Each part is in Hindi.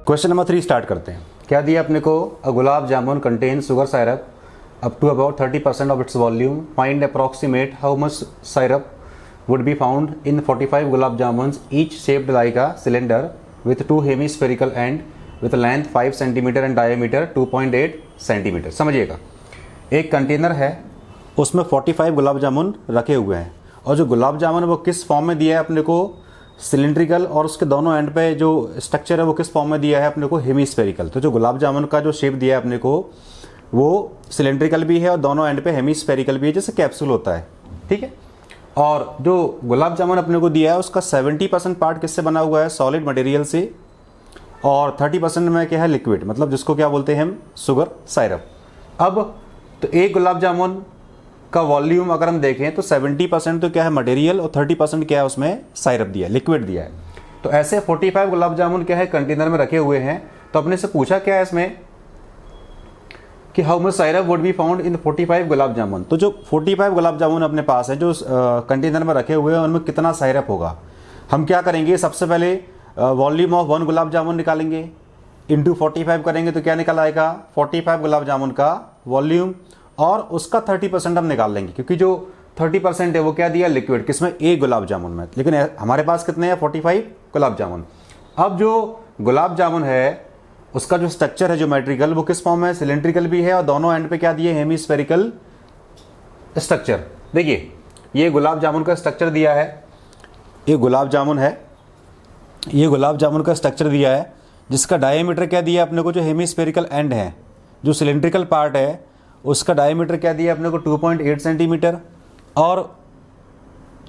क्वेश्चन नंबर 3 स्टार्ट करते हैं। क्या दिया अपने को? A gulab jamun contain sugar syrup up to about 30% of its volume. Find approximate how much syrup would be found in 45 gulab jamuns each shaped like a cylinder with 2 hemispherical end with length 5 centimetre and diameter 2.8 centimetre. समझिएगा, एक कंटेनर है, उसमें 45 गुलाब जामुन रखे हुए हैं और जो गुलाब जामुन वो किस फॉर्म में दिया है अपने को? सिलिंड्रिकल, और उसके दोनों एंड पे जो स्ट्रक्चर है वो किस फॉर्म में दिया है अपने को? हेमिस्फेरिकल। तो जो गुलाब जामुन का जो शेप दिया है अपने को वो सिलिंड्रिकल भी है और दोनों एंड पे हेमिस्फेरिकल भी है, जैसे कैप्सूल होता है। ठीक है। और जो गुलाब जामुन अपने को दिया है उसका 70% पार्ट किससे बना हुआ है? सॉलिड मटेरियल से, और 30% में क्या है? लिक्विड, मतलब जिसको क्या बोलते हैं हम? Sugar syrup. अब तो एक गुलाब जामुन का वॉल्यूम अगर हम देखें तो 70% तो क्या है? मटेरियल, और 30% क्या है? उसमें साइरप दिया है, लिक्विड दिया है। तो ऐसे 45 गुलाब जामुन क्या है? कंटेनर में रखे हुए हैं। तो अपने से पूछा क्या है इसमें कि how much syrup would be found in 45 gulab jamun. तो जो 45 गुलाब जामुन अपने पास है जो कंटेनर में रखे हुए हैं उनमें कितना साइरप होगा? हम क्या करेंगे? सबसे पहले वॉल्यूम ऑफ 1 गुलाब जामुन निकालेंगे, इंटू 45 करेंगे तो क्या निकल आएगा? 45 गुलाब जामुन का वॉल्यूम, और उसका 30% हम निकाल लेंगे, क्योंकि जो 30% है वो क्या दिया? लिक्विड। किसमें? एक गुलाब जामुन में। लेकिन हमारे पास कितने हैं? 45 गुलाब जामुन। अब जो गुलाब जामुन है उसका जो स्ट्रक्चर है ज्योमेट्रिकल वो किस फॉर्म है? सिलिंड्रिकल भी है, और दोनों एंड पे क्या दिए? Hemispherical structure. देखिए, ये गुलाब जामुन का स्ट्रक्चर दिया है, ये गुलाब जामुन है, ये गुलाब जामुन का स्ट्रक्चर दिया है, जिसका डायमीटर क्या दिया अपने को? जो हेमिस्फेरिकल एंड है, जो सिलिंड्रिकल पार्ट है उसका डायमीटर क्या दिया अपने को? 2.8 सेंटीमीटर, और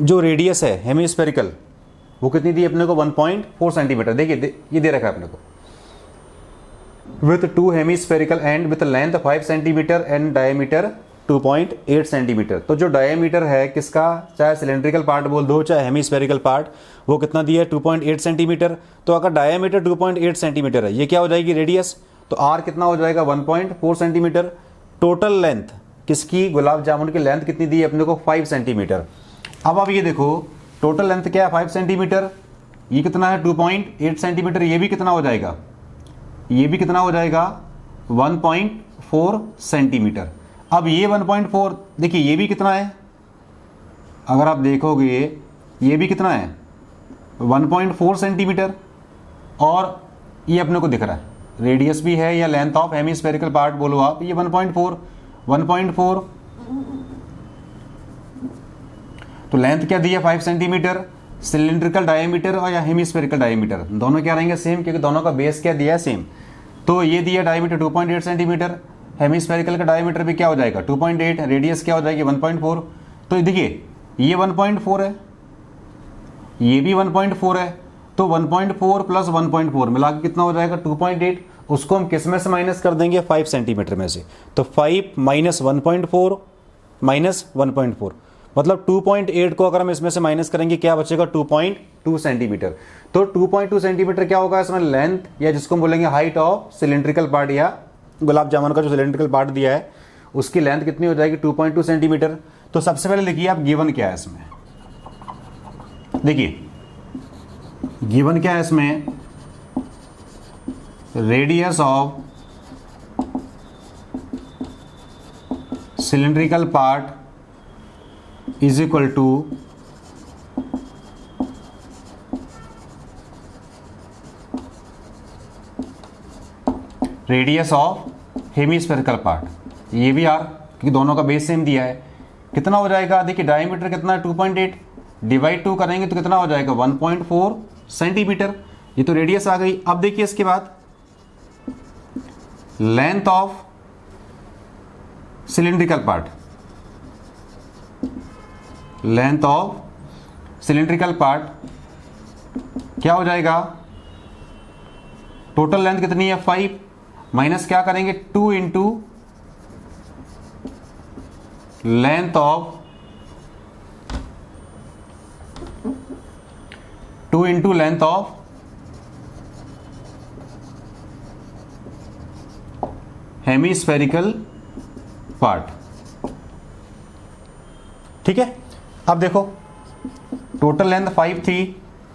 जो रेडियस है हेमिस्फेरिकल वो कितनी दी अपने को? 1.4 सेंटीमीटर। देखिए ये दे रखा है अपने को, with 2 hemispherical end with length 5 centimetre and diameter 2.8 centimetre. तो जो डायमीटर है किसका, चाहे सिलिंड्रिकल पार्ट बोल दो चाहे हेमिस्फेरिकल पार्ट, वो कितना दिया है? 2.8 सेंटीमीटर। तो अगर डायमीटर 2.8 सेंटीमीटर है, ये क्या हो जाएगी? रेडियस। तो आर कितना हो जाएगा? 1.4 सेंटीमीटर। टोटल लेंथ किसकी? गुलाब जामुन की लेंथ कितनी दी है अपने को? 5 सेंटीमीटर। अब आप ये देखो, टोटल लेंथ क्या है? 5 सेंटीमीटर। ये कितना है? 2.8 सेंटीमीटर। ये भी कितना हो जाएगा? ये भी कितना हो जाएगा? 1.4 सेंटीमीटर। अब ये 1.4, देखिए ये भी कितना है? अगर आप देखोगे ये भी कितना है? 1.4 सेंटीमीटर, और ये अपने को दिख रहा है रेडियस भी है, या लेंथ ऑफ हेमिस्फेरिकल पार्ट बोलो आप, ये 1.4। तो लेंथ क्या दी है? 5 सेंटीमीटर। सिलिंड्रिकल डायमीटर और या हेमिस्फेरिकल डायमीटर दोनों क्या रहेंगे? सेम, क्योंकि दोनों का बेस क्या दिया है? सेम। तो ये दिया डायमीटर 2.8 सेंटीमीटर, हेमिस्फेरिकल का डायमीटर भी क्या हो जाएगा? 2.8, रेडियस क्या हो जाएगी? 1.4। तो देखिए ये 1.4 है, ये भी 1.4 है, तो 1.4 प्लस 1.4 मिला के कितना हो जाएगा? 2.8। उसको हम किस में से माइनस कर देंगे? 5 सेंटीमीटर में से। तो 5 माइनस 1.4 माइनस 1.4, मतलब 2.8 को अगर हम इसमें से माइनस करेंगे क्या बचेगा? 2.2 सेंटीमीटर। तो 2.2 सेंटीमीटर क्या होगा इसमें? लेंथ, या जिसको हम बोलेंगे हाइट ऑफ सिलिंड्रिकल पार्ट, या गुलाब जामुन का जो सिलिंड्रिकल पार्ट दिया है उसकी लेंथ कितनी हो जाएगी? 2.2 सेंटीमीटर। तो सबसे पहले लिखिए आप गिवन क्या है इसमें। देखिए गिवन क्या है इसमें? Radius of cylindrical part is equal to radius of hemispherical part. ये भी आर, क्योंकि दोनों का बेस सेम दिया है। कितना हो जाएगा? देखिए डायमीटर कितना है? 2.8, डिवाइड 2 करेंगे तो कितना हो जाएगा? 1.4 सेंटीमीटर। ये तो रेडियस आ गई। अब देखिए इसके बाद length of cylindrical part, length of cylindrical part क्या हो जाएगा? टोटल लेंथ कितनी है? 5, माइनस क्या करेंगे? 2 into length of 2 into length of hemispherical part. ठीक है। अब देखो टोटल लेंथ 5 थी।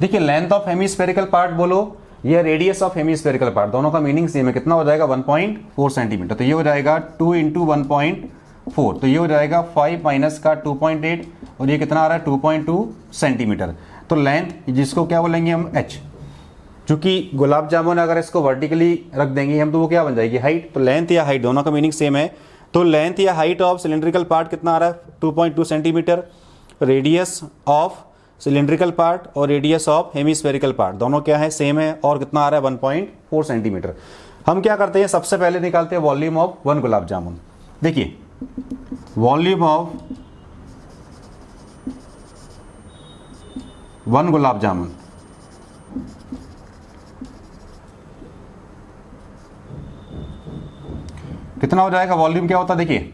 देखिए लेंथ ऑफ हेमिस्फेरिकल पार्ट बोलो, ये रेडियस ऑफ हेमीस्फेरिकल पार्ट, दोनों का मीनिंग सेम है, कितना हो जाएगा 1.4 सेंटीमीटर। तो ये हो जाएगा 2 इंटू 1.4, तो ये हो जाएगा 5 माइनस का 2.8 और ये कितना आ रहा है 2.2 सेंटीमीटर। तो लेंथ जिसको क्या बोलेंगे हम h, चूंकि गुलाब जामुन अगर इसको वर्टिकली रख देंगे हम तो वो क्या बन जाएगी हाइट। तो लेंथ या हाइट दोनों का मीनिंग सेम है। तो लेंथ या हाइट ऑफ सिलेंड्रिकल पार्ट कितना आ रहा है 2.2 centimetre, radius of cylindrical part और रेडियस ऑफ हेमीस्फेरिकल पार्ट दोनों क्या है सेम है, और कितना आ रहा है 1.4 सेंटीमीटर। हम क्या करते हैं सबसे पहले निकालते हैं वॉल्यूम ऑफ 1 गुलाब जामुन। देखिए वॉल्यूम ऑफ 1 गुलाब जामुन कितना हो जाएगा, वॉल्यूम क्या होता है देखिए,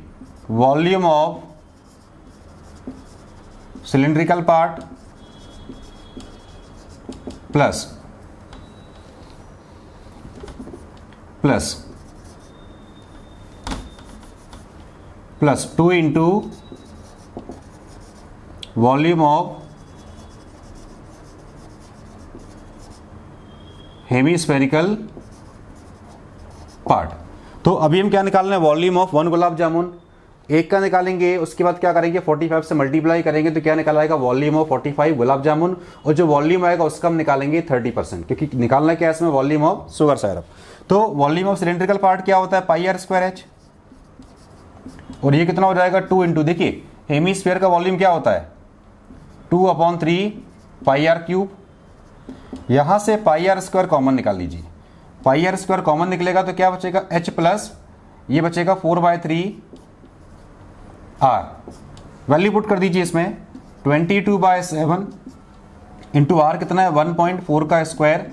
volume of cylindrical part plus plus 2 into volume of hemispherical part. तो अभी हम क्या निकालना है, वॉल्यूम ऑफ 1 गुलाब जामुन, एक का निकालेंगे, उसके बाद क्या करेंगे 45 से मल्टीप्लाई करेंगे तो क्या निकल आएगा वॉल्यूम ऑफ 45 गुलाब जामुन, और जो वॉल्यूम आएगा उसका हम निकालेंगे 30%, क्योंकि निकालना क्या है इसमें वॉल्यूम ऑफ शुगर साइरप। तो वॉल्यूम ऑफ सिलेंड्रिकल पार्ट क्या होता है पाई आर स्क्वायर एच, और ये कितना हो जाएगा 2 इंटू, देखिए हेमीस्फीयर का वॉल्यूम क्या होता है 2/3 पाई आर क्यूब, यहां से पाई आर स्क्वायर कॉमन निकाल लीजिए, पाई आर स्क्वायर कॉमन निकलेगा तो क्या बचेगा h प्लस ये बचेगा 4/3 r, वैल्यू पुट कर दीजिए इसमें 22/7 इंटू आर कितना है 1.4 का स्क्वायर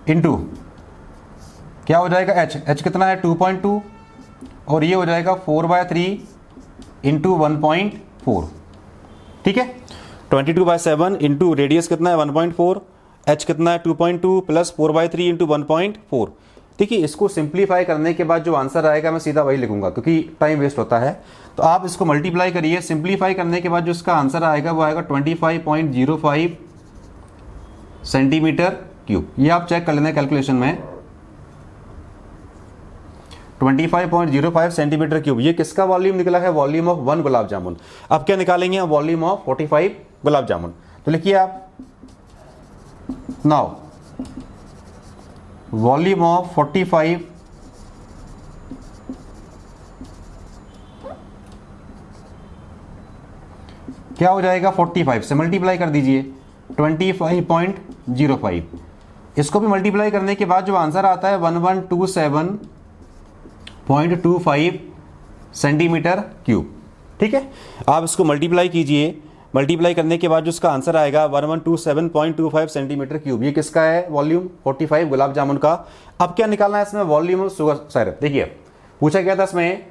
इंटू क्या हो जाएगा h कितना है 2.2 और ये हो जाएगा 4/3 इंटू 1.4, ठीक है 22/7 इंटू रेडियस कितना है 1.4, h कितना है 2.2 प्लस 4/3 इंटू 1.4। देखिए इसको सिंप्लीफाई करने के बाद जो आंसर आएगा मैं सीधा वही लिखूंगा क्योंकि टाइम वेस्ट होता है, तो आप इसको मल्टीप्लाई करिए, सिंप्लीफाई करने के बाद जो इसका आंसर आएगा वो आएगा 25.05 सेंटीमीटर क्यूब। ये आप चेक कर लेना कैलकुलेशन में 25.05 सेंटीमीटर क्यूब, ये किसका वॉल्यूम निकला है वॉल्यूम ऑफ 1 गुलाब जामुन। अब क्या निकालेंगे वॉल्यूम ऑफ 45 गुलाब जामुन, तो लिखिए आप नाउ वॉल्यूम ऑफ 45 क्या हो जाएगा 45 से मल्टीप्लाई कर दीजिए 25.05, इसको भी मल्टीप्लाई करने के बाद जो आंसर आता है 1127.25 सेंटीमीटर क्यूब, ठीक है। आप इसको मल्टीप्लाई कीजिए, मल्टीप्लाई करने के बाद जो इसका आंसर आएगा 1127.25 सेंटीमीटर क्यूब, ये किसका है वॉल्यूम 45 गुलाब जामुन का। अब क्या निकालना है इसमें वॉल्यूम ऑफ शुगर साइरप। देखिए पूछा गया था इसमें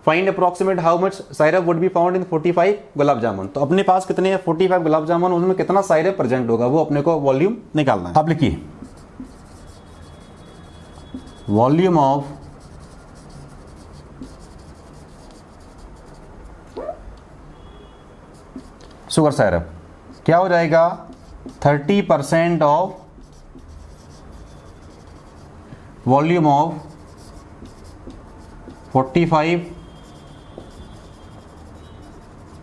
find approximate how much syrup would be found in 45 gulab jamun, तो अपने पास कितने हैं 45 गुलाब जामुन, उसमें कितना साइरप प्रेजेंट होगा वो अपने को वॉल्यूम निकालना है। आप लिखिए वॉल्यूम ऑफ शुगर साइरप क्या हो जाएगा 30% of volume of 45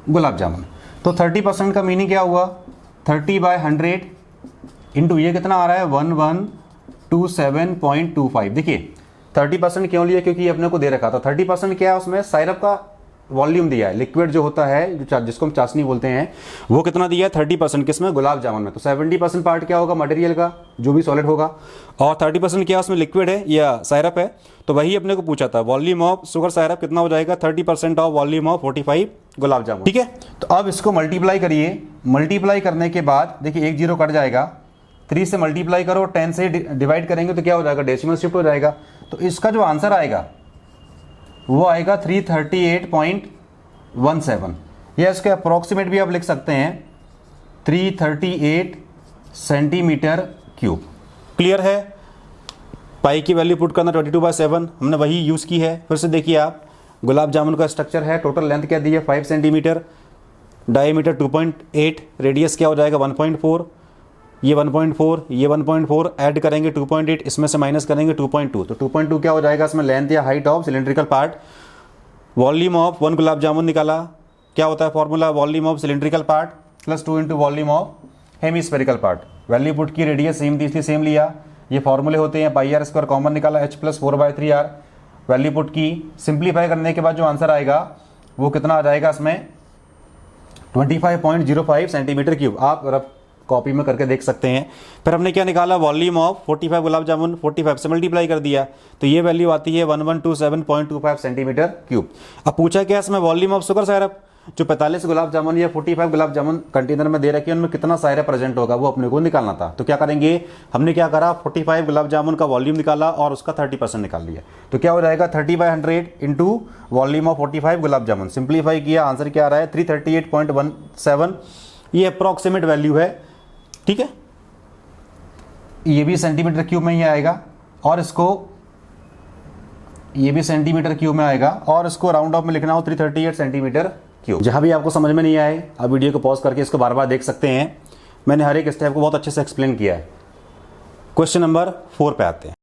gulab jamun. तो 30% का मीनिंग क्या हुआ 30/100 इंटू ये कितना आ रहा है 1127.25। देखिए 30% क्यों लिया क्योंकि ये अपने को दे रखा था। 30% क्या है उसमें साइरप का वॉल्यूम दिया है, लिक्विड जो होता है जो जिसको हम चाशनी बोलते हैं वो कितना दिया है 30% किसमें गुलाब जामुन में। तो 70% पार्ट क्या होगा मटेरियल का जो भी सॉलिड होगा और 30% क्या उसमें लिक्विड है या साइरप है, तो वही अपने को पूछा था वॉल्यूम ऑफ शुगर साइरप कितना हो जाएगा 30% of volume of 45 gulab jamun, ठीक है। तो अब इसको मल्टीप्लाई करिए, मल्टीप्लाई करने के बाद देखिए 1 0 कट जाएगा, 3 से मल्टीप्लाई करो 10 से डिवाइड करेंगे तो क्या हो जाएगा डेसिमल शिफ्ट हो जाएगा। तो इसका जो आंसर आएगा वो आएगा 338.17, या इसके अप्रोक्सीमेट भी आप लिख सकते हैं 338 सेंटीमीटर क्यूब। क्लियर है। पाई की वैल्यू पुट करना 22/7 हमने वही यूज़ की है। फिर से देखिए आप गुलाब जामुन का स्ट्रक्चर है, टोटल लेंथ क्या दी है 5 सेंटीमीटर, डायमीटर 2.8, रेडियस क्या हो जाएगा 1.4, ये 1.4, ये 1.4 ऐड करेंगे 2.8, इसमें से माइनस करेंगे 2.2, तो 2.2 क्या हो जाएगा इसमें, लेंथ या height of cylindrical part. Volume of 1 gulab jamun निकाला, क्या होता है formula, volume of cylindrical part plus 2 into volume of hemispherical part. Value put की, रेडियस सेम थी इसलिए सेम लिया। ये फॉर्मूले होते हैं, पाई आर स्क्वायर कॉमन निकाला, h plus 4/3r। Value put की, सिंप्लीफाई करने के बाद जो आंसर आएगा वो कितना आ जाएगा इसमें 25.05 सेंटीमीटर क्यूब। आप रफ कॉपी में करके देख सकते हैं। फिर हमने क्या निकाला, वॉल्यूम ऑफ 45 गुलाब जामुन 45 से मल्टीप्लाई कर दिया, तो ये वैल्यू आती है 1127.25 सेंटीमीटर क्यूब। अब पूछा क्या इसमें, वॉल्यूम ऑफ शुगर साइरप, जो 45 गुलाब जामुन या 45 गुलाब जामुन कंटेनर में दे रखी है उनमें कितना साइरप प्रेजेंट होगा वो अपने को निकालना था। तो क्या करेंगे, हमने क्या करा, 45 गुलाब जामुन का वॉल्यूम निकाला और उसका 30% निकाल लिया। तो क्या हो जाएगा 30/100 into volume of 45 gulab jamun. Simplify किया, आंसर क्या आ रहा है 338.17। ये अप्रॉक्सीमेट वैल्यू है, ठीक है। ये भी सेंटीमीटर क्यूब में ही आएगा और इसको, ये भी सेंटीमीटर क्यूब में आएगा और इसको राउंड ऑफ में लिखना हो 338 सेंटीमीटर क्यों। जहां भी आपको समझ में नहीं आए आप वीडियो को पॉज करके इसको बार बार देख सकते हैं। मैंने हर एक स्टेप को बहुत अच्छे से एक्सप्लेन किया है। क्वेश्चन नंबर 4 पे आते हैं।